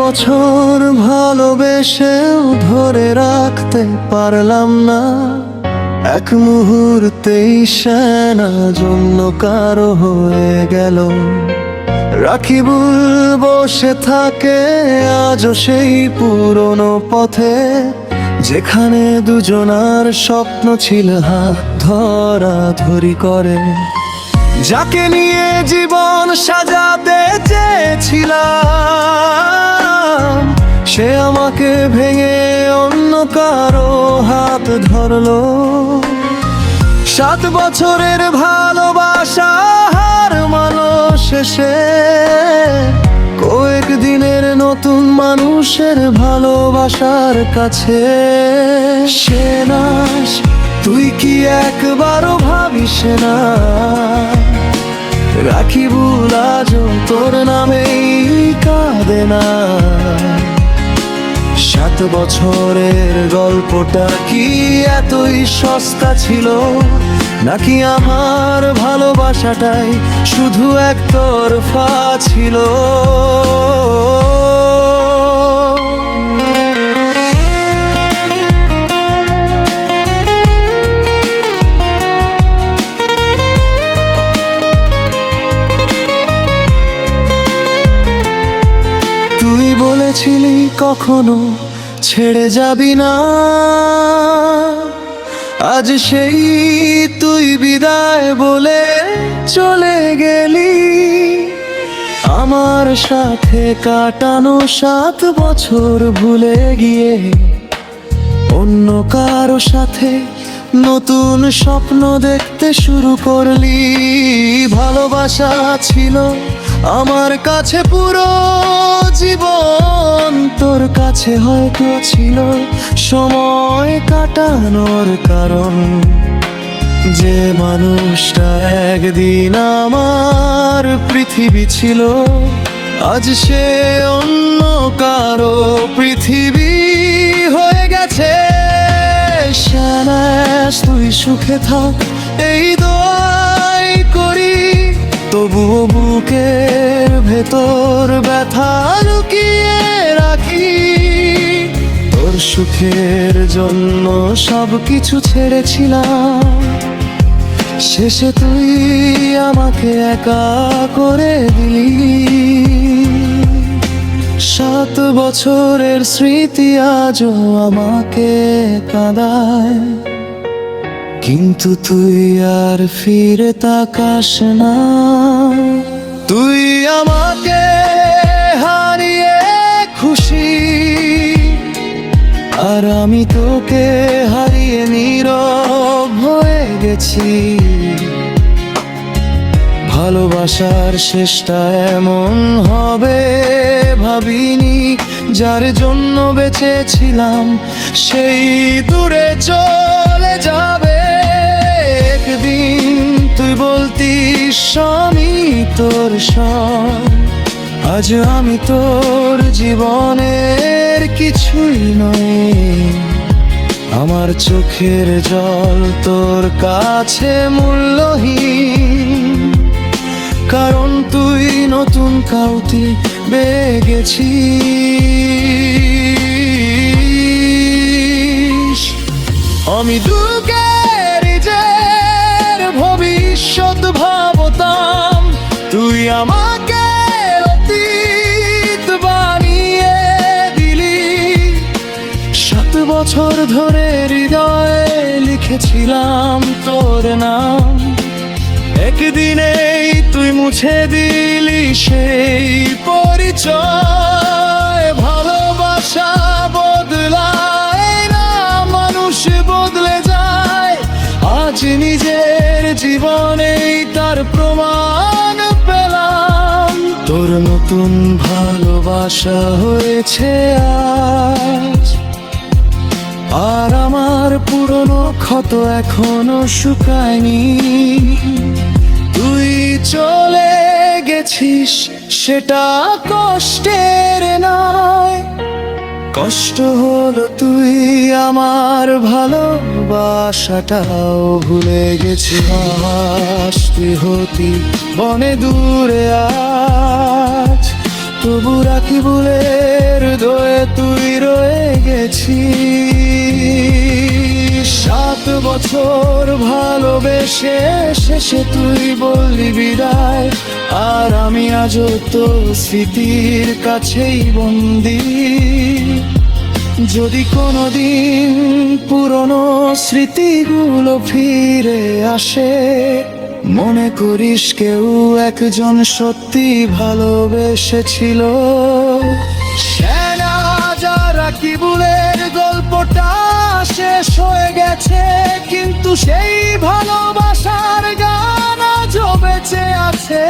বছর ভালোবেসেও ধরে রাখতে পারলাম না, এক মুহূর্তেই সেনা জন্য কারো হয়ে গেল। রাখিবুল বসে থাকে আজও সেই পুরনো পথে, যেখানে দুজনার স্বপ্ন ছিল হাত ধরাধরি করে। যাকে নিয়ে জীবন সাজাতে চেয়েছিলাম, সে আমাকে ভেঙে অন্য কারো হাত ধরলো। 7 বছরের ভালোবাসা হার মানুষ শেষে, কয়েক দিনের নতুন মানুষের ভালোবাসার কাছে। সেনাস, তুই কি একবারও ভাবিস না রাখিবুল আজও তোর নামেই কাঁদে না? 7 বছরের গল্পটা কি এতই সস্তা ছিল, নাকি আমার ভালোবাসাটাই শুধু একতরফা ছিল? তুই বলেছিলি কখনো ছেড়ে যাবি না, আজ সেই তুই বিদায় বলে চলে গেলি। আমার সাথে কাটানো 7 বছর ভুলে গিয়ে অন্য কারো সাথে নতুন স্বপ্ন দেখতে শুরু করলি। ভালোবাসা ছিল আমার কাছে পুরো জীবন, তোর কাছে হয়তো ছিল সময় কাটানোর কারণ। যে মানুষটা একদিন আমার পৃথিবী ছিল, আজ সে অন্য কারো পৃথিবী হয়ে গেছে। শানাস, তুই সুখে থাক এই দোয়াই করি, তবুও বুকের ভেতর ব্যথা লুকিয়ে রাখি। তোর সুখের জন্য সব কিছু ছেড়েছিলাম, শেষে তুই আমাকে একা করে দিলি। 7 বছরের স্মৃতি আজও আমাকে কাঁদায়, কিন্তু তুই আর ফিরে তাকাস না। তুই আমাকে হারিয়ে খুশি, আর আমি তোকে হারিয়ে নীরব হয়ে গেছি। ভালোবাসার শেষটা এমন হবে ভাবিনি, যার জন্য বেঁচেছিলাম সেই দূরে চলে যাবে একদিন। তুই বলতিস আমি তোর সব, আজ আমি তোর জীবনের কিছুই নয়। আমার চোখের জল তোর কাছে মূল্যহীন, কারণ তুই নতুন কাউকে পেয়ে গেছিস। আমি দুঃখের নিজের ভবিষ্যৎ ভাবতাম, তুই আমাকে অতীত বানিয়ে দিলি। 7 বছর ধরে হৃদয়ে লিখেছিলাম তোর নাম, একদিনেই তুই মুছে দিলি সেই পরিচয়। ভালোবাসা বদলায় না, মানুষ বদলে যায়। আজ নিজের জীবনেই তার প্রমাণ পেলাম। তোর নতুন ভালোবাসা হয়েছে আজ, আর আমার পুরনো ক্ষত এখনো শুকায়নি। তুই চলে গেছিস সেটা কষ্টের নয়, কষ্ট হলো তুই আমার ভালোবাসাটাও ভুলে গেছিস। তুই হতি বনে দূরে আজ, তবু রাকিবুলের দয়ে তুই রয়ে গেছিস। 7 বছর ভালোবেসে শেষে তুই বললি বিদায়, আর আমি আজও তো স্মৃতির কাছেই বন্দী। যদি কোনোদিন পুরনো স্মৃতিগুলো ফিরে আসে, মনে করিস কেউ একজন সত্যি ভালোবেসেছিল। শেহনাজা রাকিবুলের গল্পটা শেষ হয়ে গেছে, কিন্তু সেই ভালোবাসার গান আজও বেঁচে আছে।